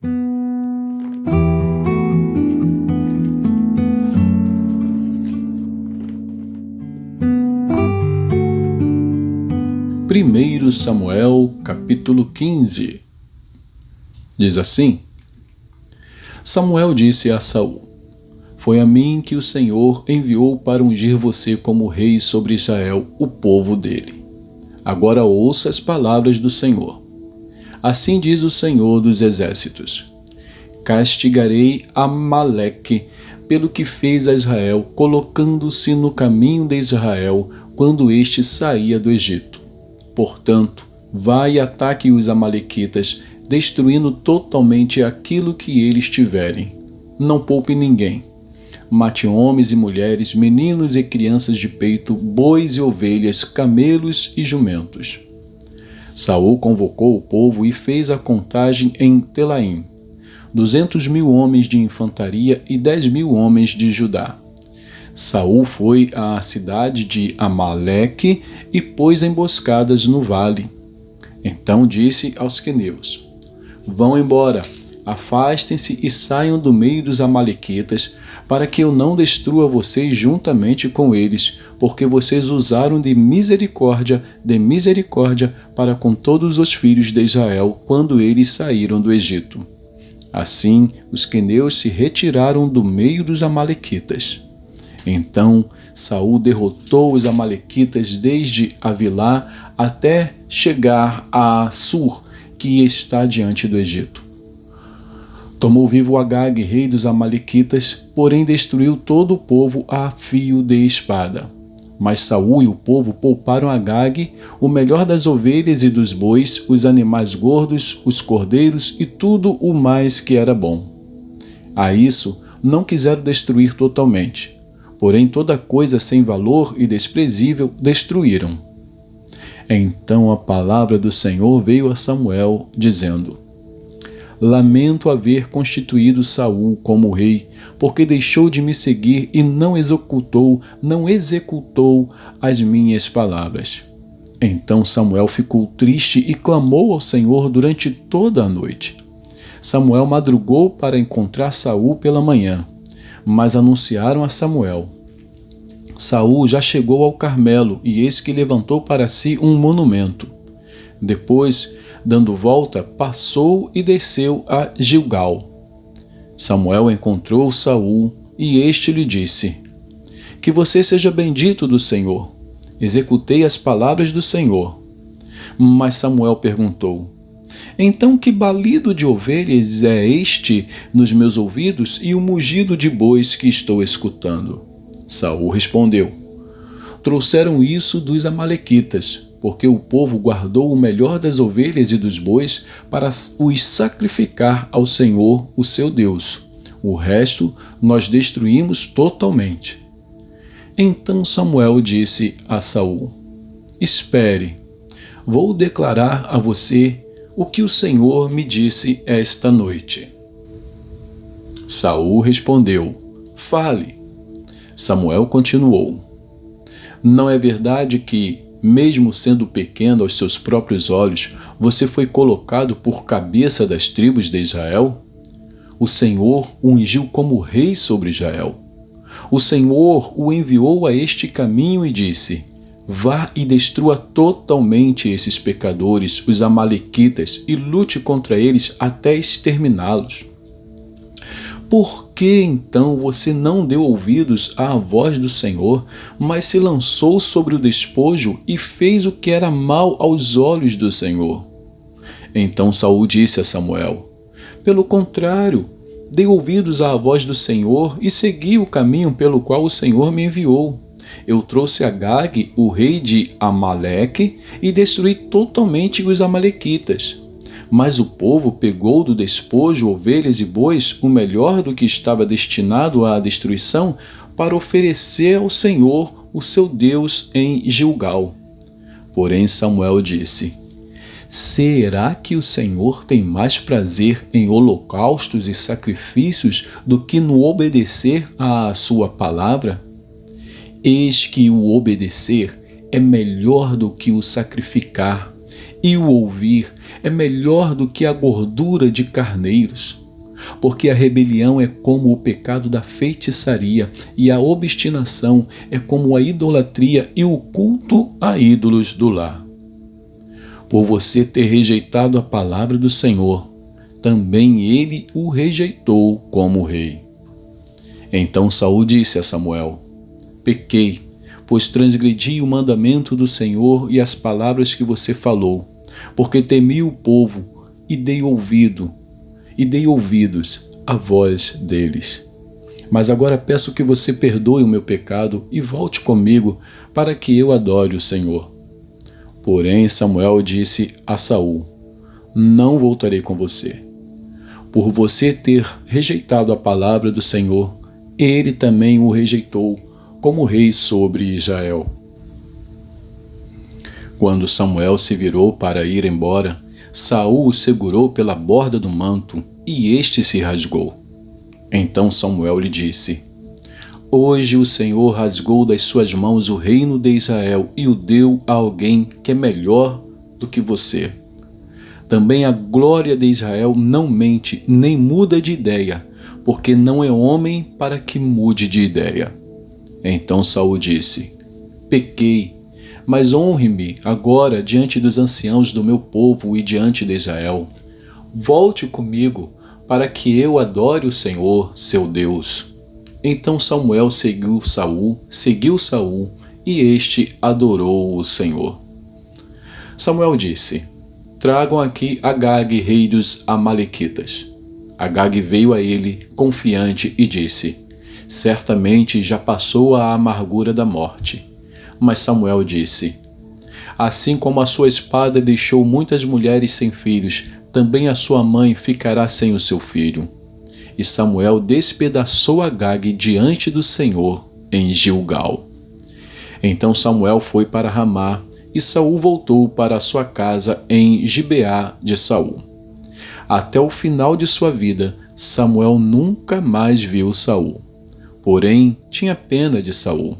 1 Samuel, capítulo 15. Diz assim: Samuel disse a Saul: Foi a mim que o Senhor enviou para ungir você como rei sobre Israel, o povo dele. Agora ouça as palavras do Senhor. Assim diz o Senhor dos Exércitos: Castigarei Amaleque pelo que fez a Israel, colocando-se no caminho de Israel quando este saía do Egito. Portanto, vá e ataque os amalequitas, destruindo totalmente aquilo que eles tiverem. Não poupe ninguém. Mate homens e mulheres, meninos e crianças de peito, bois e ovelhas, camelos e jumentos. Saul convocou o povo e fez a contagem em Telaim: 200.000 homens de infantaria e 10.000 homens de Judá. Saul foi à cidade de Amaleque e pôs emboscadas no vale. Então disse aos queneus: Vão embora, afastem-se e saiam do meio dos amalequitas, para que eu não destrua vocês juntamente com eles, porque vocês usaram de misericórdia para com todos os filhos de Israel quando eles saíram do Egito. Assim, os queneus se retiraram do meio dos amalequitas. Então Saul derrotou os amalequitas desde Avilá até chegar a Sur, que está diante do Egito. Tomou vivo Agag, rei dos amalequitas, porém destruiu todo o povo a fio de espada. Mas Saul e o povo pouparam Agag, o melhor das ovelhas e dos bois, os animais gordos, os cordeiros e tudo o mais que era bom. A isso não quiseram destruir totalmente. Porém, toda coisa sem valor e desprezível destruíram. Então a palavra do Senhor veio a Samuel, dizendo: Lamento haver constituído Saul como rei, porque deixou de me seguir e não executou as minhas palavras. Então Samuel ficou triste e clamou ao Senhor durante toda a noite. Samuel madrugou para encontrar Saul pela manhã. Mas anunciaram a Samuel: Saul já chegou ao Carmelo, e eis que levantou para si um monumento. Depois, dando volta, passou e desceu a Gilgal. Samuel encontrou Saul, e este lhe disse: Que você seja bendito do Senhor. Executei as palavras do Senhor. Mas Samuel perguntou: Então que balido de ovelhas é este nos meus ouvidos e o mugido de bois que estou escutando? Saul respondeu: Trouxeram isso dos amalequitas, porque o povo guardou o melhor das ovelhas e dos bois para os sacrificar ao Senhor, o seu Deus. O resto nós destruímos totalmente. Então Samuel disse a Saul: Espere, vou declarar a você o que o Senhor me disse esta noite. Saul respondeu: Fale. Samuel continuou: Não é verdade que, mesmo sendo pequeno aos seus próprios olhos, você foi colocado por cabeça das tribos de Israel? O Senhor o ungiu como rei sobre Israel. O Senhor o enviou a este caminho e disse: Vá e destrua totalmente esses pecadores, os amalequitas, e lute contra eles até exterminá-los. Por que então você não deu ouvidos à voz do Senhor, mas se lançou sobre o despojo e fez o que era mal aos olhos do Senhor? Então Saul disse a Samuel: Pelo contrário, dei ouvidos à voz do Senhor e segui o caminho pelo qual o Senhor me enviou. Eu trouxe Agag, o rei de Amaleque, e destruí totalmente os amalequitas. Mas o povo pegou do despojo ovelhas e bois, o melhor do que estava destinado à destruição, para oferecer ao Senhor, o seu Deus, em Gilgal. Porém Samuel disse: Será que o Senhor tem mais prazer em holocaustos e sacrifícios do que no obedecer à sua palavra? Eis que o obedecer é melhor do que o sacrificar, e o ouvir é melhor do que a gordura de carneiros. Porque a rebelião é como o pecado da feitiçaria, e a obstinação é como a idolatria e o culto a ídolos do lar. Por você ter rejeitado a palavra do Senhor, também ele o rejeitou como rei. Então Saul disse a Samuel: Pequei, pois transgredi o mandamento do Senhor e as palavras que você falou, porque temi o povo e dei ouvidos à voz deles. Mas agora peço que você perdoe o meu pecado e volte comigo para que eu adore o Senhor. Porém Samuel disse a Saul: Não voltarei com você. Por você ter rejeitado a palavra do Senhor, ele também o rejeitou como rei sobre Israel. Quando Samuel se virou para ir embora, Saul o segurou pela borda do manto e este se rasgou. Então Samuel lhe disse: Hoje o Senhor rasgou das suas mãos o reino de Israel e o deu a alguém que é melhor do que você. Também a glória de Israel não mente nem muda de ideia, porque não é homem para que mude de ideia. Então Saul disse: Pequei, mas honre-me agora diante dos anciãos do meu povo e diante de Israel. Volte comigo para que eu adore o Senhor, seu Deus. Então Samuel seguiu Saul e este adorou o Senhor. Samuel disse: Tragam aqui Agag, rei dos Amalequitas. Agag veio a ele, confiante, e disse: Certamente já passou a amargura da morte. Mas Samuel disse: Assim como a sua espada deixou muitas mulheres sem filhos, também a sua mãe ficará sem o seu filho. E Samuel despedaçou Agag diante do Senhor em Gilgal. Então Samuel foi para Ramá, e Saul voltou para a sua casa em Gibeá de Saul. Até o final de sua vida, Samuel nunca mais viu Saul. Porém, tinha pena de Saul.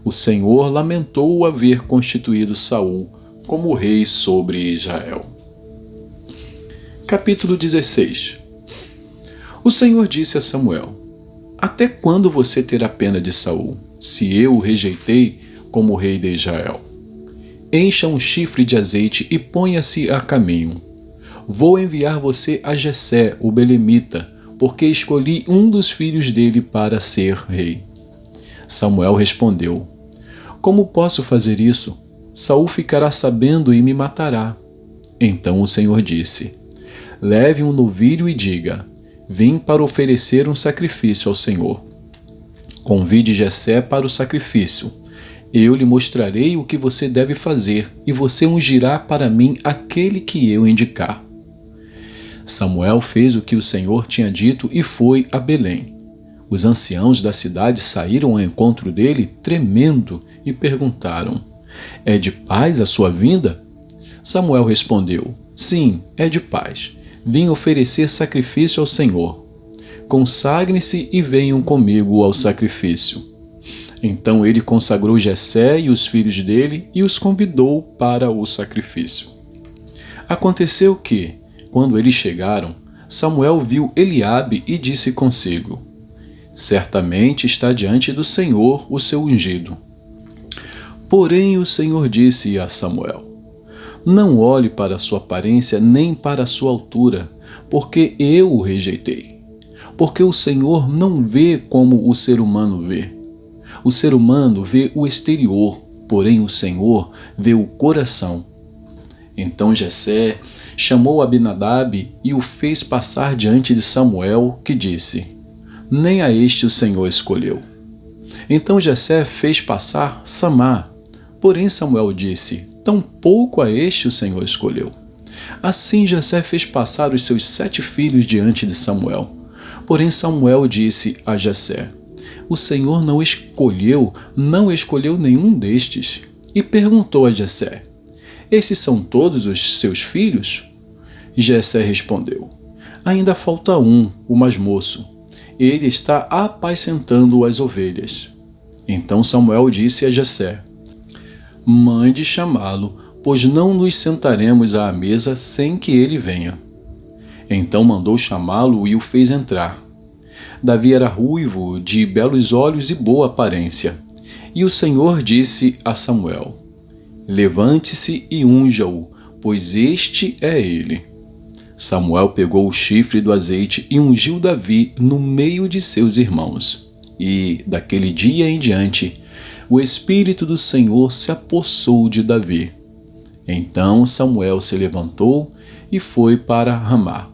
O Senhor lamentou haver constituído Saul como rei sobre Israel. Capítulo 16. O Senhor disse a Samuel: Até quando você terá pena de Saul, se eu o rejeitei como rei de Israel? Encha um chifre de azeite e ponha-se a caminho. Vou enviar você a Jessé, o belemita, porque escolhi um dos filhos dele para ser rei. Samuel respondeu: Como posso fazer isso? Saul ficará sabendo e me matará. Então o Senhor disse: Leve um novilho e diga: Vim para oferecer um sacrifício ao Senhor. Convide Jessé para o sacrifício. Eu lhe mostrarei o que você deve fazer, e você ungirá para mim aquele que eu indicar. Samuel fez o que o Senhor tinha dito e foi a Belém. Os anciãos da cidade saíram ao encontro dele, tremendo, e perguntaram: É de paz a sua vinda? Samuel respondeu: Sim, é de paz. Vim oferecer sacrifício ao Senhor. Consagrem-se e venham comigo ao sacrifício. Então ele consagrou Jessé e os filhos dele e os convidou para o sacrifício. Aconteceu que, quando eles chegaram, Samuel viu Eliabe e disse consigo: Certamente está diante do Senhor o seu ungido. Porém o Senhor disse a Samuel: Não olhe para a sua aparência nem para a sua altura, porque eu o rejeitei. Porque o Senhor não vê como o ser humano vê. O ser humano vê o exterior, porém o Senhor vê o coração. Então Jessé chamou Abinadab e o fez passar diante de Samuel, que disse: Nem a este o Senhor escolheu. Então Jessé fez passar Samá. Porém Samuel disse: Tampouco a este o Senhor escolheu. Assim Jessé fez passar os seus 7 filhos diante de Samuel. Porém Samuel disse a Jessé: O Senhor não escolheu nenhum destes. E perguntou a Jessé: Esses são todos os seus filhos? Jessé respondeu: Ainda falta um, o mais moço. Ele está apacentando as ovelhas. Então Samuel disse a Jessé: Mande chamá-lo, pois não nos sentaremos à mesa sem que ele venha. Então mandou chamá-lo e o fez entrar. Davi era ruivo, de belos olhos e boa aparência. E o Senhor disse a Samuel: Levante-se e unja-o, pois este é ele. Samuel pegou o chifre do azeite e ungiu Davi no meio de seus irmãos. E, daquele dia em diante, o Espírito do Senhor se apossou de Davi. Então Samuel se levantou e foi para Ramá.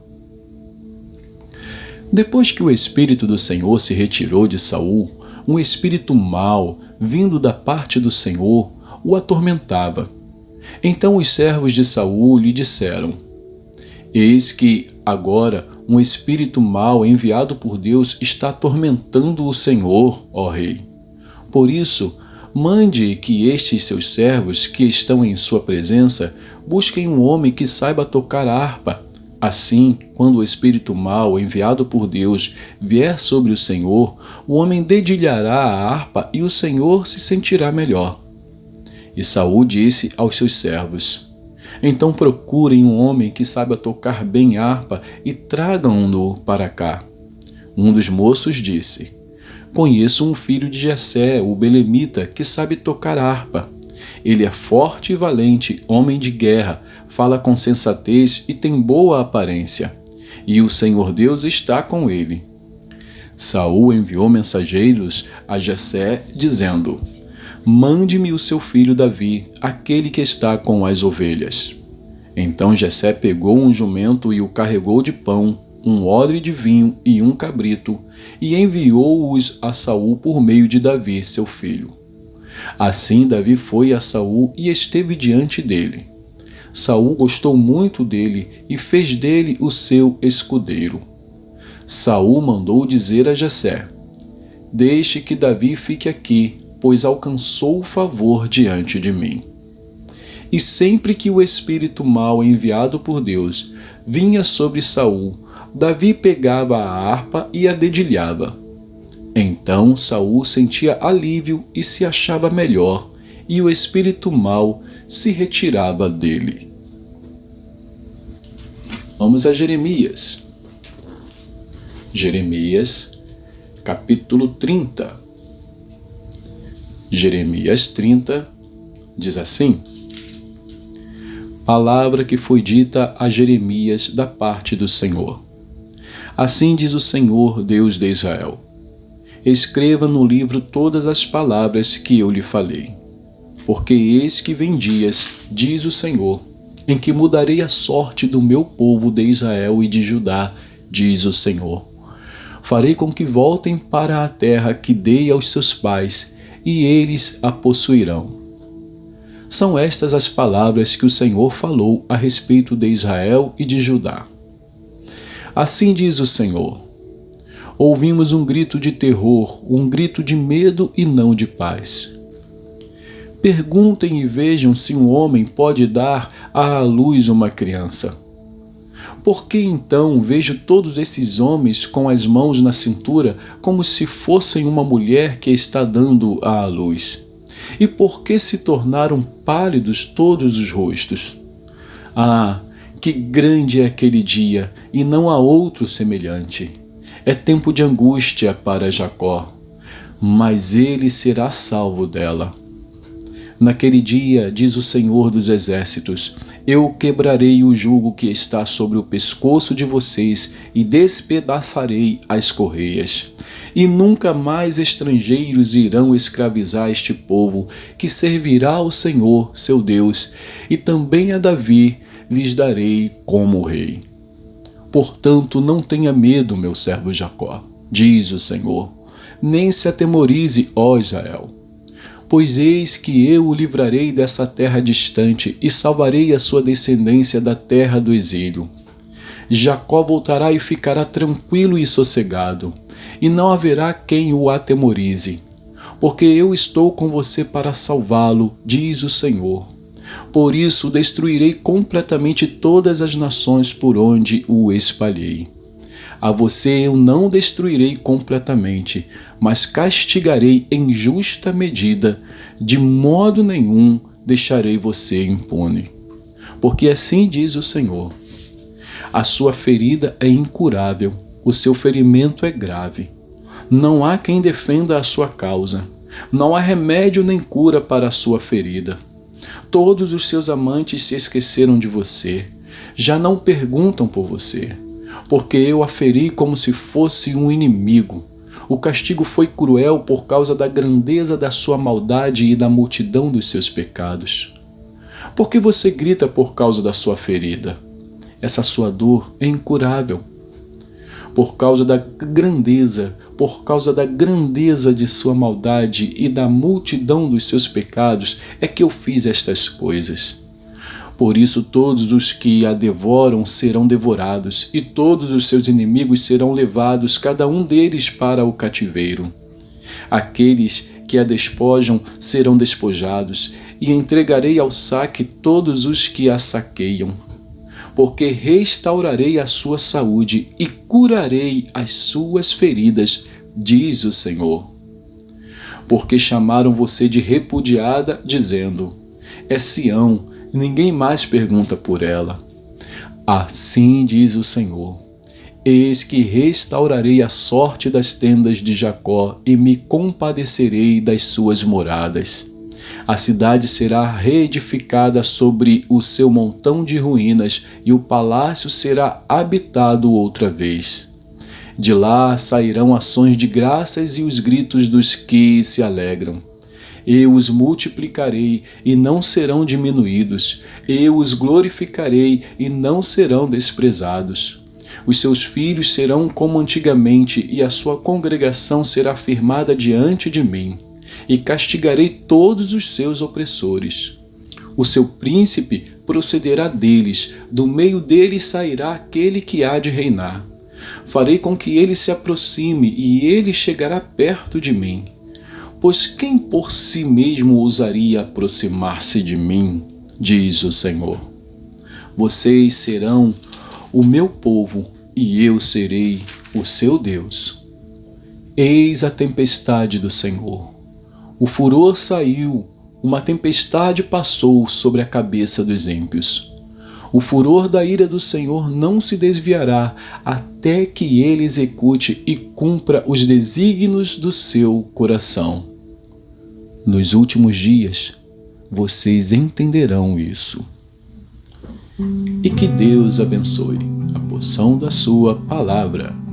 Depois que o Espírito do Senhor se retirou de Saul, um espírito mau, vindo da parte do Senhor, o atormentava. Então os servos de Saul lhe disseram: Eis que, agora, um espírito mau enviado por Deus está atormentando o Senhor, ó rei. Por isso, mande que estes seus servos, que estão em sua presença, busquem um homem que saiba tocar harpa. Assim, quando o espírito mau enviado por Deus vier sobre o Senhor, o homem dedilhará a harpa e o Senhor se sentirá melhor. E Saul disse aos seus servos: Então procurem um homem que saiba tocar bem harpa e tragam-no para cá. Um dos moços disse: Conheço um filho de Jessé, o belemita, que sabe tocar harpa. Ele é forte e valente, homem de guerra, fala com sensatez e tem boa aparência. E o Senhor Deus está com ele. Saul enviou mensageiros a Jessé, dizendo: Mande-me o seu filho Davi, aquele que está com as ovelhas. Então Jessé pegou um jumento e o carregou de pão, um odre de vinho e um cabrito, e enviou-os a Saul por meio de Davi, seu filho. Assim Davi foi a Saul e esteve diante dele. Saul gostou muito dele e fez dele o seu escudeiro. Saul mandou dizer a Jessé: Deixe que Davi fique aqui, pois alcançou o favor diante de mim. E sempre que o espírito mau enviado por Deus vinha sobre Saul, Davi pegava a harpa e a dedilhava. Então Saul sentia alívio e se achava melhor, e o espírito mau se retirava dele. Vamos a Jeremias. Jeremias, capítulo 30. Jeremias 30 diz assim: Palavra que foi dita a Jeremias da parte do Senhor. Assim diz o Senhor, Deus de Israel: Escreva no livro todas as palavras que eu lhe falei. Porque eis que vem dias, diz o Senhor, em que mudarei a sorte do meu povo de Israel e de Judá, diz o Senhor. Farei com que voltem para a terra que dei aos seus pais, e eles a possuirão. São estas as palavras que o Senhor falou a respeito de Israel e de Judá. Assim diz o Senhor: Ouvimos um grito de terror, um grito de medo e não de paz. Perguntem e vejam se um homem pode dar à luz uma criança. Por que então vejo todos esses homens com as mãos na cintura como se fossem uma mulher que está dando à luz? E por que se tornaram pálidos todos os rostos? Ah, que grande é aquele dia, e não há outro semelhante. É tempo de angústia para Jacó, mas ele será salvo dela. Naquele dia, diz o Senhor dos Exércitos, eu quebrarei o jugo que está sobre o pescoço de vocês e despedaçarei as correias. E nunca mais estrangeiros irão escravizar este povo, que servirá ao Senhor, seu Deus, e também a Davi lhes darei como rei. Portanto, não tenha medo, meu servo Jacó, diz o Senhor, nem se atemorize, ó Israel. Pois eis que eu o livrarei dessa terra distante e salvarei a sua descendência da terra do exílio. Jacó voltará e ficará tranquilo e sossegado, e não haverá quem o atemorize, porque eu estou com você para salvá-lo, diz o Senhor. Por isso destruirei completamente todas as nações por onde o espalhei. A você eu não destruirei completamente, mas castigarei em justa medida, de modo nenhum deixarei você impune. Porque assim diz o Senhor: a sua ferida é incurável, o seu ferimento é grave. Não há quem defenda a sua causa. Não há remédio nem cura para a sua ferida. Todos os seus amantes se esqueceram de você. Já não perguntam por você, porque eu a feri como se fosse um inimigo. O castigo foi cruel por causa da grandeza da sua maldade e da multidão dos seus pecados. Por que você grita por causa da sua ferida? Essa sua dor é incurável. Por causa da grandeza de sua maldade e da multidão dos seus pecados é que eu fiz estas coisas. Por isso todos os que a devoram serão devorados, e todos os seus inimigos serão levados, cada um deles para o cativeiro. Aqueles que a despojam serão despojados, e entregarei ao saque todos os que a saqueiam. Porque restaurarei a sua saúde e curarei as suas feridas, diz o Senhor. Porque chamaram você de repudiada, dizendo: é Sião, ninguém mais pergunta por ela. Assim diz o Senhor: eis que restaurarei a sorte das tendas de Jacó e me compadecerei das suas moradas. A cidade será reedificada sobre o seu montão de ruínas e o palácio será habitado outra vez. De lá sairão ações de graças e os gritos dos que se alegram. Eu os multiplicarei e não serão diminuídos. Eu os glorificarei e não serão desprezados. Os seus filhos serão como antigamente e a sua congregação será firmada diante de mim. E castigarei todos os seus opressores. O seu príncipe procederá deles, do meio deles sairá aquele que há de reinar. Farei com que ele se aproxime e ele chegará perto de mim. Pois quem por si mesmo ousaria aproximar-se de mim, diz o Senhor. Vocês serão o meu povo e eu serei o seu Deus. Eis a tempestade do Senhor. O furor saiu, uma tempestade passou sobre a cabeça dos ímpios. O furor da ira do Senhor não se desviará até que ele execute e cumpra os desígnios do seu coração. Nos últimos dias, vocês entenderão isso. E que Deus abençoe a porção da sua palavra.